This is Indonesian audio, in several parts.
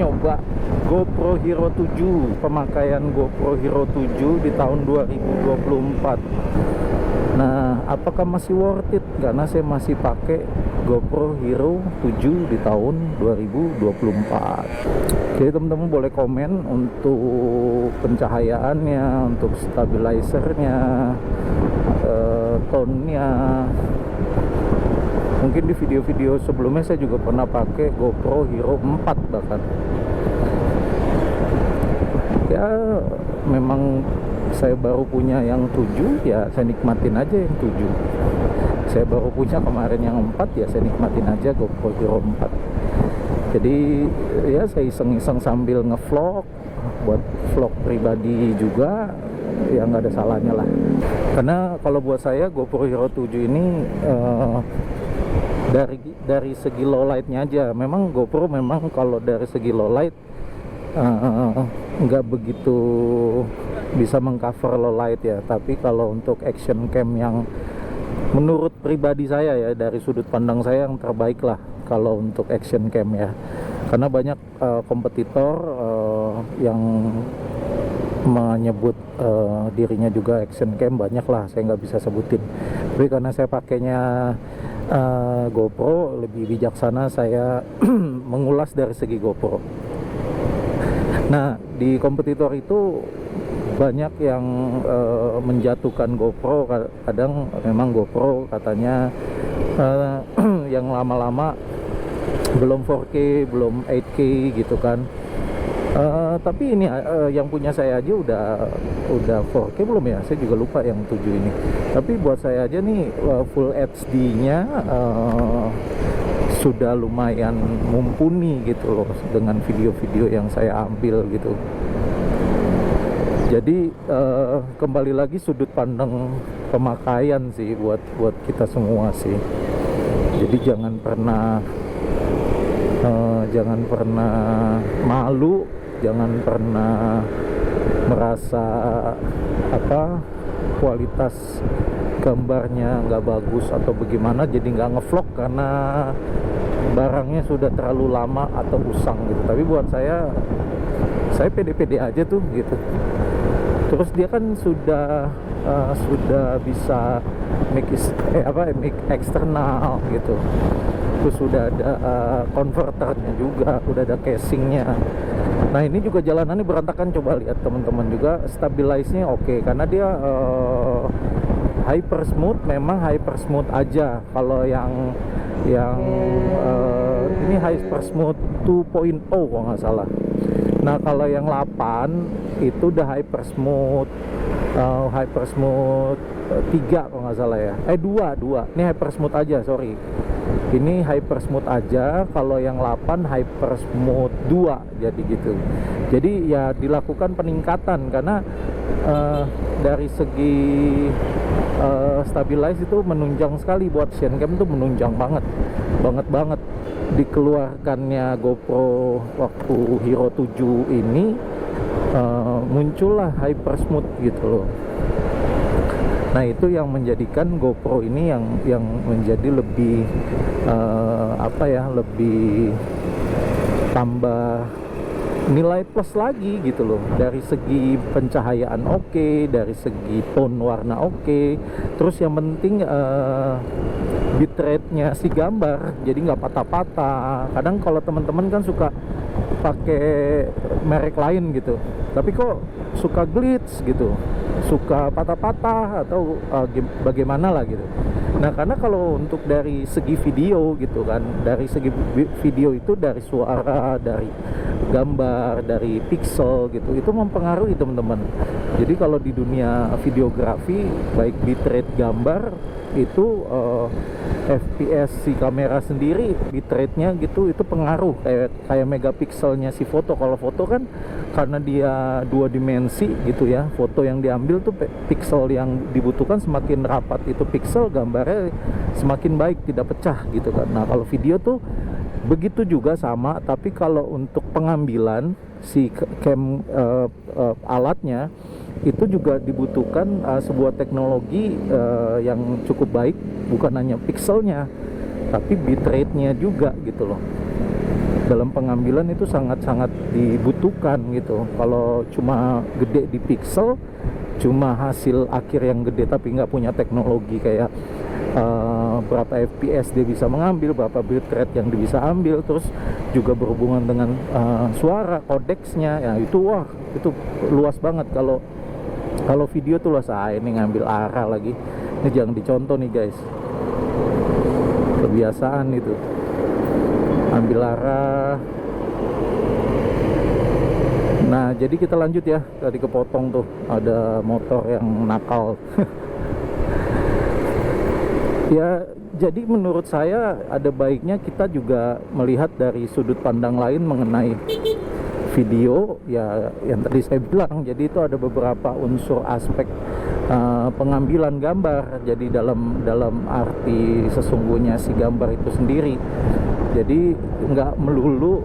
nyoba GoPro Hero 7, pemakaian GoPro Hero 7 di tahun 2024. Nah, apakah masih worth it? Karena saya masih pakai GoPro Hero 7 di tahun 2024. Jadi teman-teman boleh komen untuk pencahayaannya, untuk stabilizernya, tone-nya. Mungkin di video-video sebelumnya saya juga pernah pakai GoPro Hero 4 bahkan. Ya memang saya baru punya yang 7, ya saya nikmatin aja yang 7. Saya baru punya kemarin yang 4, ya saya nikmatin aja GoPro Hero 4. Jadi ya saya iseng-iseng sambil ngevlog, buat vlog pribadi juga, ya nggak ada salahnya lah. Karena kalau buat saya GoPro Hero 7 ini dari segi low lightnya aja, memang GoPro memang kalau dari segi low light nggak begitu bisa mengcover low light ya. Tapi kalau untuk action cam yang menurut pribadi saya ya, dari sudut pandang saya yang terbaik lah kalau untuk action cam ya. Karena banyak kompetitor yang menyebut dirinya juga action cam, banyak lah, saya nggak bisa sebutin. Tapi karena saya pakainya GoPro, lebih bijaksana saya mengulas dari segi GoPro. Nah, di kompetitor itu banyak yang menjatuhkan GoPro. Kadang memang GoPro katanya yang lama-lama belum 4K, belum 8K gitu kan. Tapi ini yang punya saya aja udah 4K belum ya? Saya juga lupa yang 7 ini. Tapi buat saya aja nih full HD-nya sudah lumayan mumpuni gitu loh dengan video-video yang saya ambil gitu. Jadi kembali lagi sudut pandang pemakaian sih buat kita semua sih. Jadi jangan pernah malu, jangan pernah merasa kualitas gambarnya nggak bagus atau bagaimana, jadi nggak ngevlog karena barangnya sudah terlalu lama atau usang gitu. Tapi buat saya pede-pede aja tuh gitu. Terus dia kan sudah bisa make eksternal gitu. Terus sudah ada converternya juga, udah ada casingnya. Nah ini juga jalanannya berantakan, coba lihat teman-teman juga. Stabilize-nya oke, karena dia hyper smooth, memang hyper smooth aja. Kalau yang ini hyper smooth 2.0 kalau nggak salah. Nah kalau yang 8 itu udah hyper smooth 3 kalau nggak salah ya. 2 ini hyper smooth aja, sorry. Ini hyper smooth aja. Kalau yang 8 hyper smooth 2, jadi gitu. Jadi ya dilakukan peningkatan karena dari segi stabilize itu menunjang sekali. Buat action cam itu menunjang banget dikeluarkannya GoPro waktu Hero 7 ini. Muncullah hyper smooth gitu loh. Nah itu yang menjadikan GoPro ini yang menjadi lebih lebih tambah nilai plus lagi gitu loh. Dari segi pencahayaan oke, dari segi tone warna oke. Terus yang penting bitrate-nya si gambar jadi nggak patah-patah. Kadang kalau teman-teman kan suka pakai merek lain gitu, tapi kok suka glitch gitu, suka patah-patah atau bagaimana lah gitu. Nah karena kalau untuk dari segi video gitu kan, dari segi video itu dari suara, dari gambar, dari pixel gitu, itu mempengaruhi teman-teman. Jadi kalau di dunia videografi, baik bitrate gambar itu FPS si kamera sendiri, bitrate-nya gitu, itu pengaruh kayak megapikselnya si foto. Kalau foto kan karena dia 2 dimensi gitu ya, foto yang diambil tuh pixel yang dibutuhkan semakin rapat itu pixel, gambarnya semakin baik, tidak pecah gitu kan. Nah kalau video tuh begitu juga sama, tapi kalau untuk pengambilan si cam alatnya itu juga dibutuhkan sebuah teknologi yang cukup baik, bukan hanya pixelnya tapi bitrate-nya juga gitu loh. dalam pengambilan itu sangat-sangat dibutuhkan gitu. Kalau cuma gede di pixel, cuma hasil akhir yang gede tapi nggak punya teknologi kayak berapa FPS dia bisa mengambil, berapa bitrate yang dia bisa ambil, terus juga berhubungan dengan suara, kodeksnya, ya itu wah itu luas banget. Kalau video tuh luas. Ini ngambil arah lagi, ini jangan dicontoh nih guys, kebiasaan itu ambil arah. Nah jadi kita lanjut ya, tadi kepotong tuh ada motor yang nakal. Ya, jadi menurut saya ada baiknya kita juga melihat dari sudut pandang lain mengenai video ya, yang tadi saya bilang. Jadi itu ada beberapa unsur aspek pengambilan gambar. Jadi dalam arti sesungguhnya si gambar itu sendiri. Jadi nggak melulu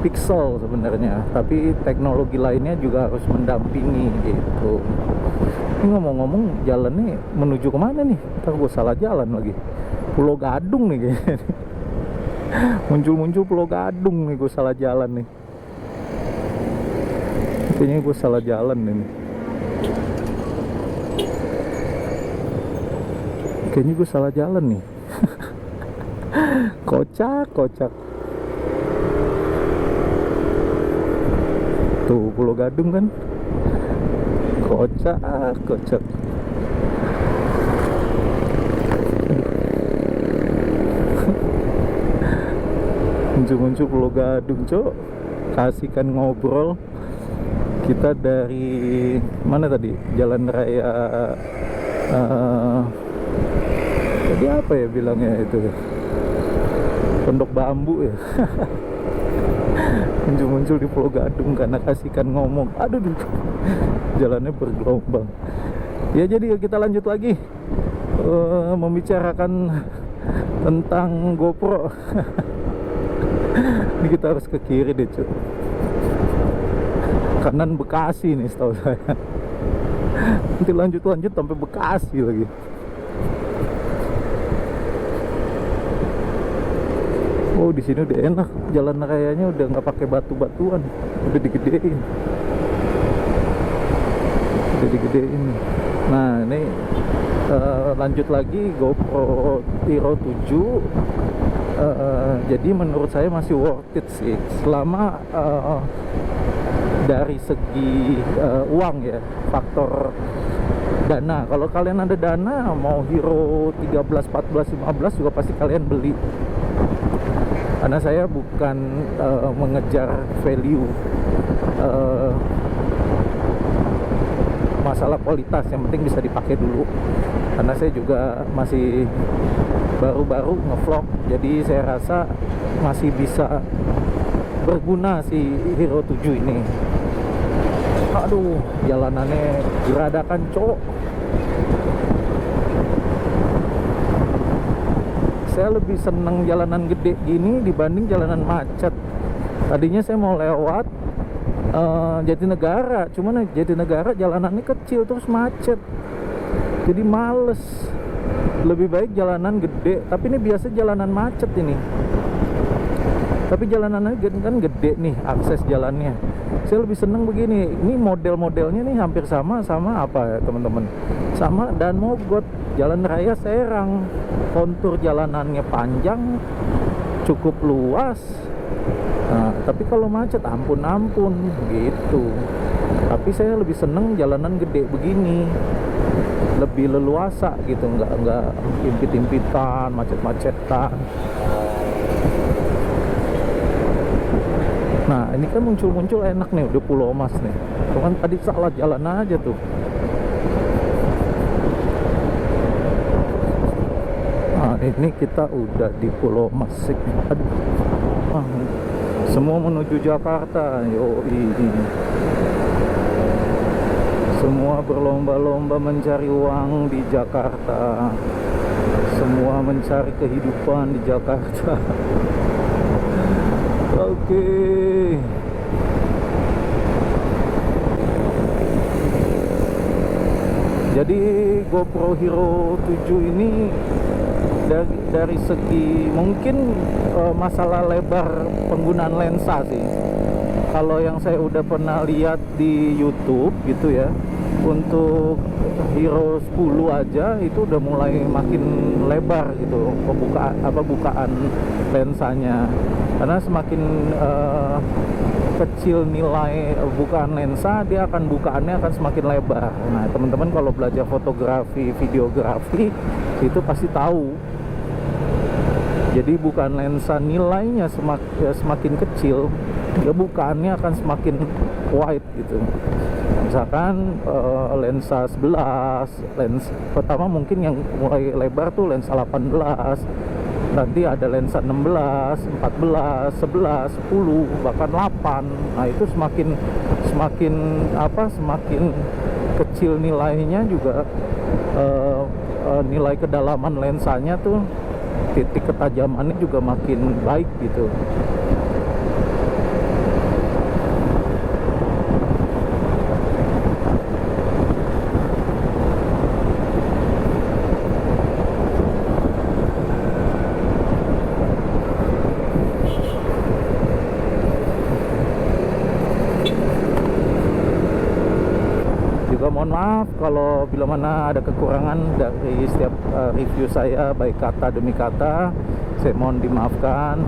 pixel sebenarnya, tapi teknologi lainnya juga harus mendampingi gitu. Ini ngomong-ngomong, jalannya menuju kemana nih? Ntar gue salah jalan lagi. Pulau Gadung nih kayaknya. Muncul-muncul Pulau Gadung nih, gue salah jalan nih. Kayaknya gue salah jalan nih. Kayaknya gue salah jalan nih. Kocak. Tuh Pulau Gadung kan. Kocak. Muncul Pulau Gadung, cok. Kasihkan ngobrol. Kita dari mana tadi? Jalan raya jadi apa ya bilangnya itu? Pondok Bambu ya. Muncul di Pulau Gadung karena kasihkan ngomong. Aduh, jalannya bergelombang. Ya jadi kita lanjut lagi membicarakan tentang GoPro. Ini kita harus ke kiri deh cuy. Kanan Bekasi nih setahu saya. Nanti lanjut sampai Bekasi lagi. Oh di sini udah enak, jalan rayanya udah nggak pakai batu-batuan, udah digedein. Nah ini lanjut lagi GoPro Hero 7. Jadi menurut saya masih worth it sih, selama dari segi uang ya, faktor dana. Kalau kalian ada dana, mau Hero 13, 14, 15 juga pasti kalian beli. Karena saya bukan mengejar value masalah kualitas, yang penting bisa dipakai dulu. Karena saya juga masih baru-baru ngevlog, jadi saya rasa masih bisa berguna si Hero 7 ini. Aduh, jalanannya geradakan cok. Saya lebih seneng jalanan gede gini dibanding jalanan macet. Tadinya saya mau lewat Jatinegara, cuman Jatinegara jalanannya kecil terus macet, jadi males. Lebih baik jalanan gede, tapi ini biasa jalanan macet ini. Tapi jalanannya kan gede nih, akses jalannya. Saya lebih seneng begini. Ini model-modelnya nih hampir sama apa ya teman-teman? Sama Dan Mogot, jalan raya Serang. Kontur jalanannya panjang, cukup luas. Nah, tapi kalau macet ampun gitu. Tapi saya lebih seneng jalanan gede begini, lebih leluasa gitu, nggak impit-impitan, macet-macetan. Nah ini kan muncul enak nih, udah Pulau Mas nih. Tuh kan tadi salah jalan aja tuh. Nah ini kita udah di Pulau Mas. Aduh, semua menuju Jakarta. Yoi. Semua berlomba-lomba mencari uang di Jakarta. Semua mencari kehidupan di Jakarta. Oke. Jadi GoPro Hero 7 ini dari segi mungkin masalah lebar penggunaan lensa sih. Kalau yang saya udah pernah lihat di YouTube gitu ya, untuk Hero 10 aja itu udah mulai makin lebar gitu bukaan lensanya. Karena semakin kecil nilai bukaan lensa, dia akan bukaannya akan semakin lebar. Nah, teman-teman kalau belajar fotografi, videografi itu pasti tahu. Jadi bukaan lensa nilainya semakin kecil, ya bukaannya akan semakin wide gitu. Misalkan lensa 11, lens pertama mungkin yang mulai lebar tuh lensa 18, nanti ada lensa 16, 14, 11, 10, bahkan 8. Nah, itu semakin kecil nilainya juga nilai kedalaman lensanya tuh, titik ketajamannya juga makin baik gitu. Mohon maaf kalau bila mana ada kekurangan dari setiap review saya, baik kata demi kata, saya mohon dimaafkan.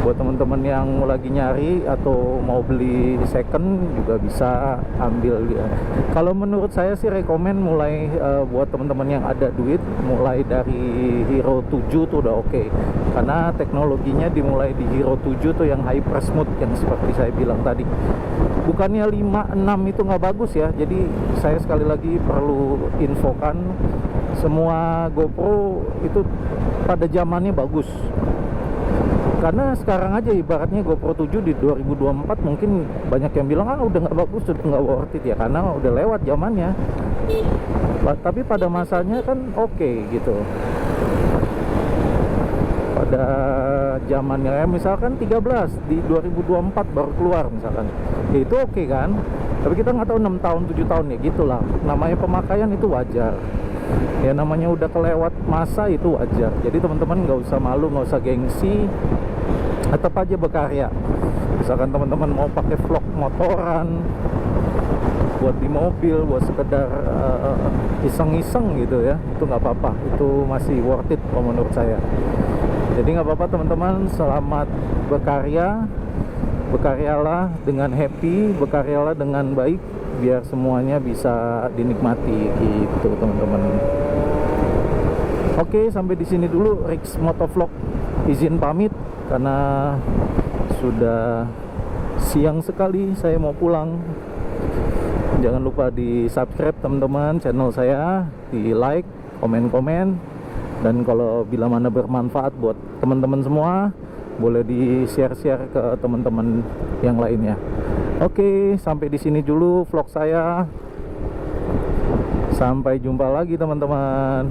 Buat teman-teman yang lagi nyari atau mau beli second juga bisa ambil ya. Kalau menurut saya sih rekomen mulai buat teman-teman yang ada duit, mulai dari Hero 7 tuh udah oke. Karena teknologinya dimulai di Hero 7 tuh yang hyper smooth, yang seperti saya bilang tadi. Bukannya 5, 6 itu nggak bagus ya. Jadi saya sekali lagi perlu infokan, semua GoPro itu pada zamannya bagus. Karena sekarang aja ibaratnya GoPro 7 di 2024 mungkin banyak yang bilang udah nggak bagus, udah nggak worth it ya, karena udah lewat zamannya. Tapi pada masanya kan oke gitu. Pada zamannya misalkan 13 di 2024 baru keluar misalkan, ya itu oke kan. Tapi kita nggak tahu 6 tahun 7 tahun ya gitulah. Namanya pemakaian itu wajar. Ya namanya udah kelewat masa itu wajar. Jadi teman-teman nggak usah malu, nggak usah gengsi, tetap aja berkarya. Misalkan teman-teman mau pakai vlog motoran, buat di mobil, buat sekedar iseng-iseng gitu ya, itu nggak apa-apa, itu masih worth it kalau menurut saya. Jadi nggak apa-apa teman-teman, selamat berkarya, berkaryalah dengan happy, berkaryalah dengan baik, biar semuanya bisa dinikmati gitu teman-teman. Oke, sampai di sini dulu Rick's Motovlog, izin pamit karena sudah siang sekali, saya mau pulang. Jangan lupa di subscribe teman-teman channel saya, di like, komen-komen, dan kalau bila mana bermanfaat buat teman-teman semua, boleh di share-share ke teman-teman yang lainnya. Oke, sampai di sini dulu vlog saya. Sampai jumpa lagi teman-teman.